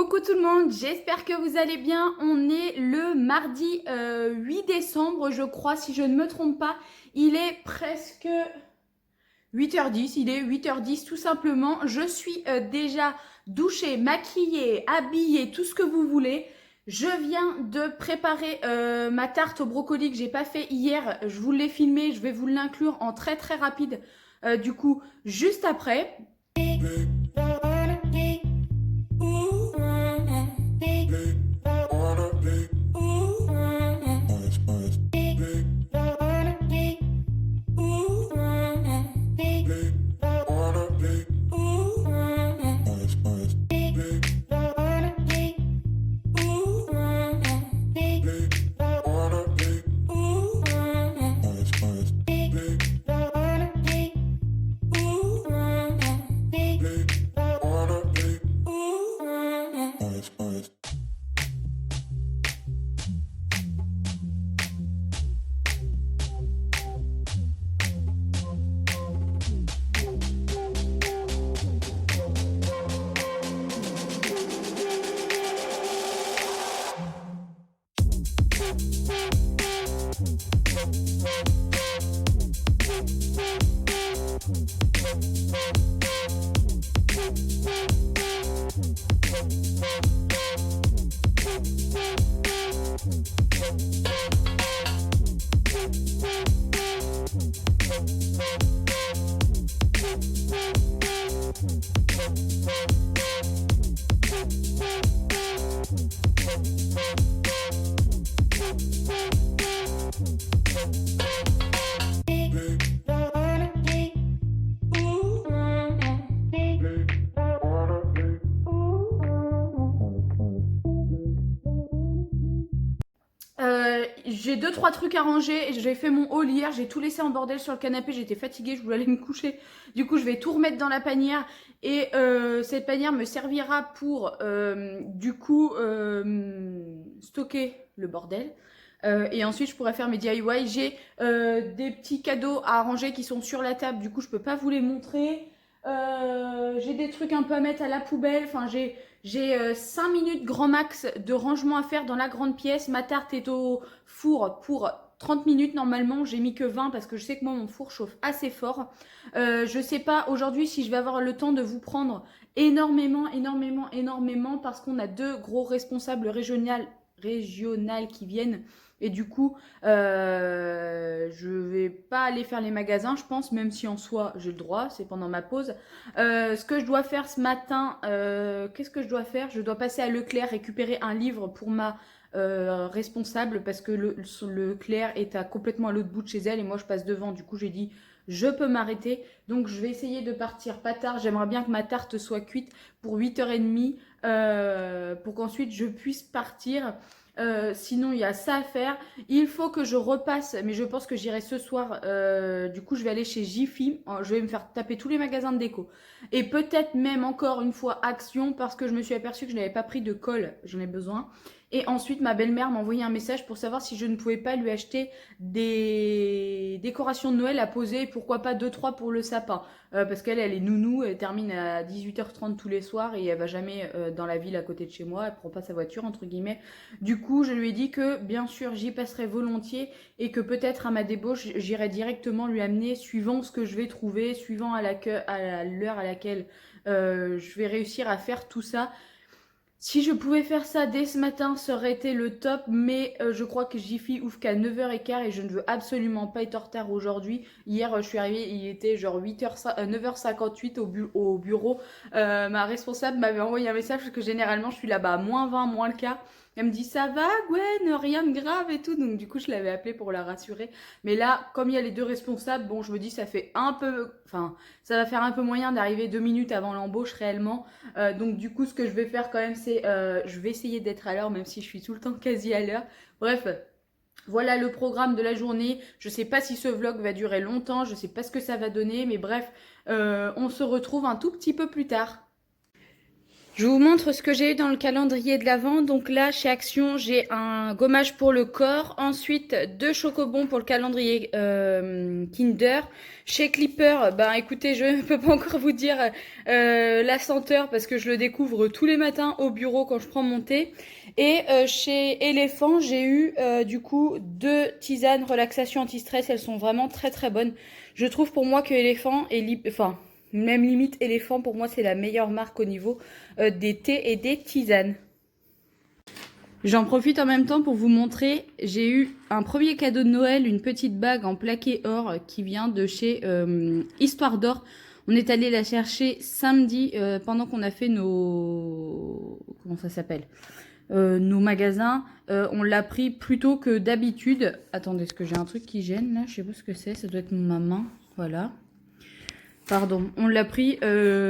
Coucou tout le monde, j'espère que vous allez bien. On est le mardi 8 décembre, je crois, si je ne me trompe pas. Il est presque 8h10, il est 8h10 tout simplement. Je suis déjà douchée, maquillée, habillée, tout ce que vous voulez. Je viens de préparer ma tarte au brocoli que j'ai pas fait hier. Je vous l'ai filmé, je vais vous l'inclure en très très rapide. Du coup, juste après. J'ai deux trois trucs à ranger. J'ai fait mon haul hier, j'ai tout laissé en bordel sur le canapé, j'étais fatiguée, je voulais aller me coucher. Du coup, je vais tout remettre dans la panière et cette panière me servira pour stocker le bordel. Et ensuite, je pourrais faire mes DIY. J'ai des petits cadeaux à ranger qui sont sur la table, du coup, je peux pas vous les montrer. J'ai des trucs un peu à mettre à la poubelle. Enfin, j'ai 5 minutes grand max de rangement à faire dans la grande pièce. Ma tarte est au four pour 30 minutes normalement. J'ai mis que 20 parce que je sais que moi mon four chauffe assez fort. Je sais pas aujourd'hui si je vais avoir le temps de vous prendre énormément parce qu'on a deux gros responsables régionaux qui viennent. Et du coup, je vais pas aller faire les magasins, je pense, même si en soi j'ai le droit, c'est pendant ma pause. Ce que je dois faire ce matin, qu'est-ce que je dois faire? Je dois passer à Leclerc récupérer un livre pour ma responsable parce que Leclerc est complètement à l'autre bout de chez elle et moi je passe devant. Du coup, j'ai dit je peux m'arrêter. Donc, je vais essayer de partir pas tard. J'aimerais bien que ma tarte soit cuite pour 8h30 pour qu'ensuite je puisse partir. Sinon, il y a ça à faire. Il faut que je repasse, mais je pense que j'irai ce soir. Du coup, je vais aller chez Jiffy. Je vais me faire taper tous les magasins de déco. Et peut-être même encore une fois Action parce que je me suis aperçue que je n'avais pas pris de colle. J'en ai besoin. Et ensuite, ma belle-mère m'a envoyé un message pour savoir si je ne pouvais pas lui acheter des décorations de Noël à poser. Pourquoi pas 2-3 pour le sapin. Parce qu'elle est nounou. Elle termine à 18h30 tous les soirs et elle va jamais dans la ville à côté de chez moi. Elle prend pas sa voiture, entre guillemets. Du coup, je lui ai dit que bien sûr, j'y passerai volontiers et que peut-être à ma débauche, j'irai directement lui amener suivant ce que je vais trouver, suivant à l'heure à laquelle je vais réussir à faire tout ça. Si je pouvais faire ça dès ce matin, ça aurait été le top, mais je crois que Jiffy ouvre qu'à 9h15 et je ne veux absolument pas être en retard aujourd'hui. Hier, je suis arrivée, il était genre 9h58 au bureau. Ma responsable m'avait envoyé un message parce que généralement, je suis là-bas à -20, moins le quart. Elle me dit ça va Gwen, rien de grave et tout. Donc du coup je l'avais appelée pour la rassurer. Mais là, comme il y a les deux responsables, bon je me dis ça fait un peu, enfin ça va faire un peu moyen d'arriver 2 minutes avant l'embauche réellement. Donc du coup ce que je vais faire quand même c'est, je vais essayer d'être à l'heure même si je suis tout le temps quasi à l'heure. Bref. Voilà le programme de la journée. Je sais pas si ce vlog va durer longtemps, je sais pas ce que ça va donner, mais bref, on se retrouve un tout petit peu plus tard. Je vous montre ce que j'ai eu dans le calendrier de l'Avent. Donc là, chez Action, j'ai un gommage pour le corps. Ensuite, 2 chocobons pour le calendrier Kinder. Chez Clipper, ben écoutez, je ne peux pas encore vous dire la senteur parce que je le découvre tous les matins au bureau quand je prends mon thé. Et chez Elephant, j'ai eu du coup 2 tisanes relaxation anti-stress. Elles sont vraiment très très bonnes. Je trouve pour moi que Elephant est même limite Elephant, pour moi, c'est la meilleure marque au niveau des thés et des tisanes. J'en profite en même temps pour vous montrer, j'ai eu un premier cadeau de Noël, une petite bague en plaqué or qui vient de chez Histoire d'Or. On est allé la chercher samedi pendant qu'on a fait nos... Comment ça s'appelle nos magasins. On l'a pris plus tôt que d'habitude. Attendez, est-ce que j'ai un truc qui gêne là? Je sais pas ce que c'est, ça doit être ma main. Voilà. Pardon, on l'a pris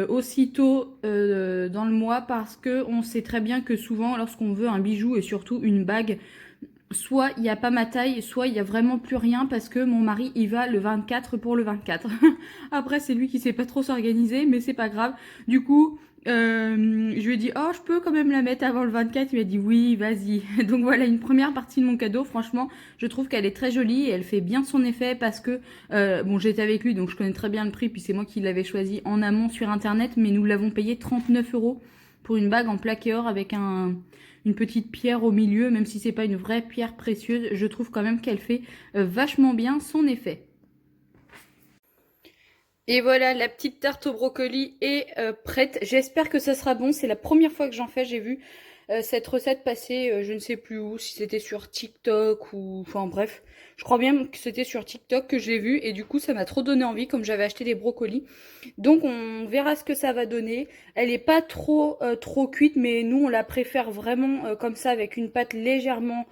aussitôt dans le mois parce que on sait très bien que souvent lorsqu'on veut un bijou et surtout une bague, soit il n'y a pas ma taille, soit il n'y a vraiment plus rien parce que mon mari il va le 24 pour le 24. Après c'est lui qui sait pas trop s'organiser mais c'est pas grave. Du coup je lui ai dit oh je peux quand même la mettre avant le 24, il m'a dit oui vas-y. Donc voilà une première partie de mon cadeau, franchement je trouve qu'elle est très jolie et elle fait bien son effet parce que bon j'étais avec lui donc je connais très bien le prix puis c'est moi qui l'avais choisi en amont sur internet mais nous l'avons payé 39 € pour une bague en plaqué or avec une petite pierre au milieu, même si c'est pas une vraie pierre précieuse, je trouve quand même qu'elle fait vachement bien son effet. Et voilà, la petite tarte au brocoli est prête. J'espère que ça sera bon. C'est la première fois que j'en fais. J'ai vu cette recette passer, je ne sais plus où, si c'était sur TikTok ou... Enfin bref, je crois bien que c'était sur TikTok que je l'ai vu. Et du coup, ça m'a trop donné envie, comme j'avais acheté des brocolis. Donc, on verra ce que ça va donner. Elle n'est pas trop cuite, mais nous, on la préfère vraiment comme ça, avec une pâte légèrement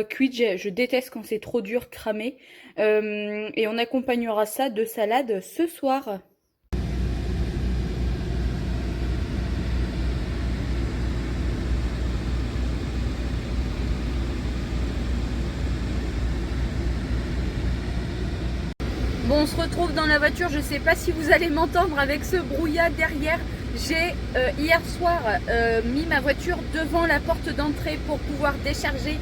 cuite. Je déteste quand c'est trop dur, cramé. Et on accompagnera ça de salade ce soir. Bon, on se retrouve dans la voiture. Je ne sais pas si vous allez m'entendre avec ce brouillard derrière. J'ai hier soir mis ma voiture devant la porte d'entrée pour pouvoir décharger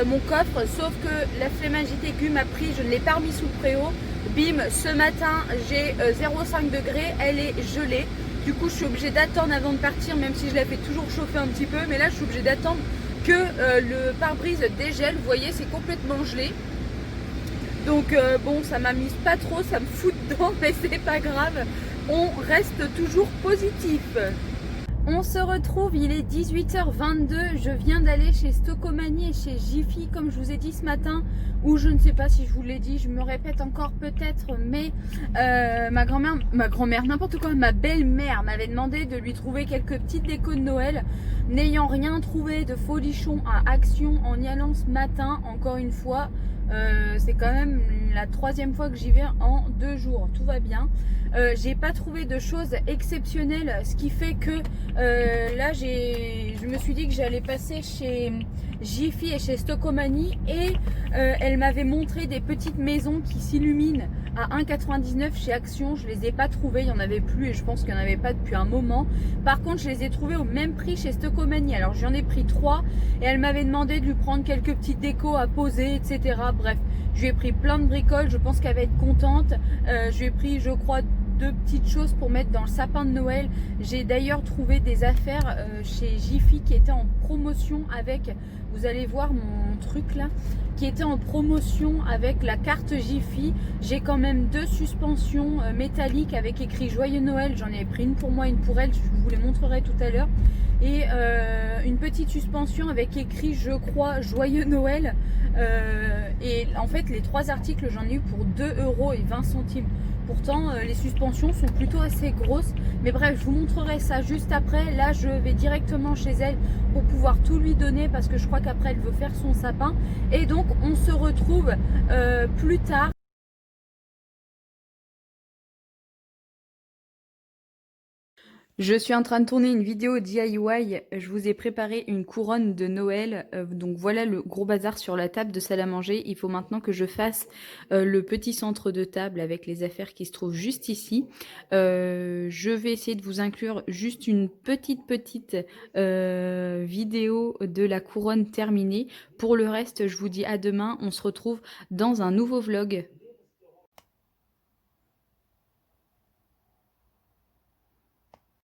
mon coffre. Sauf que la flemmage JTQ m'a pris, je ne l'ai pas remis sous le préau. Bim, ce matin j'ai 0,5 degrés, elle est gelée. Du coup, je suis obligée d'attendre avant de partir, même si je la fais toujours chauffer un petit peu. Mais là, je suis obligée d'attendre que le pare-brise dégèle. Vous voyez, c'est complètement gelé. Donc bon, ça m'amuse pas trop, ça me fout dedans, mais c'est pas grave. On reste toujours positif. On se retrouve, il est 18h22, je viens d'aller chez Stocomanie et chez Jiffy comme je vous ai dit ce matin, ou je ne sais pas si je vous l'ai dit, je me répète encore peut-être, mais ma grand-mère, n'importe quoi, ma belle-mère m'avait demandé de lui trouver quelques petites décos de Noël, n'ayant rien trouvé de folichon à Action en y allant ce matin, encore une fois. C'est quand même la 3e fois que j'y vais en 2 jours, tout va bien. J'ai pas trouvé de choses exceptionnelles, ce qui fait que là je me suis dit que j'allais passer chez Jiffy et chez Stocomanie et elle m'avait montré des petites maisons qui s'illuminent à 1,99 chez Action. Je les ai pas trouvées, il y en avait plus et je pense qu'il n'y en avait pas depuis un moment. Par contre, je les ai trouvées au même prix chez Stocomanie. Alors j'en ai pris 3 et elle m'avait demandé de lui prendre quelques petites décos à poser, etc. Bref, je lui ai pris plein de bricoles, je pense qu'elle va être contente. Je lui ai pris, je crois, 2 petites choses pour mettre dans le sapin de Noël. J'ai d'ailleurs trouvé des affaires chez Jiffy qui étaient en promotion avec, vous allez voir mon truc là, qui était en promotion avec la carte Jiffy. J'ai quand même 2 suspensions métalliques avec écrit Joyeux Noël. J'en ai pris une pour moi, une pour elle, je vous les montrerai tout à l'heure. Et une petite suspension avec écrit je crois Joyeux Noël. Et en fait les 3 articles j'en ai eu pour 2,20 €. Pourtant les suspensions sont plutôt assez grosses. Mais bref, je vous montrerai ça juste après. Là je vais directement chez elle pour pouvoir tout lui donner parce que je crois qu'après elle veut faire son sapin. Et donc on se retrouve plus tard. Je suis en train de tourner une vidéo DIY. Je vous ai préparé une couronne de Noël. Donc voilà le gros bazar sur la table de salle à manger. Il faut maintenant que je fasse le petit centre de table avec les affaires qui se trouvent juste ici. Je vais essayer de vous inclure juste une petite vidéo de la couronne terminée. Pour le reste, je vous dis à demain. On se retrouve dans un nouveau vlog.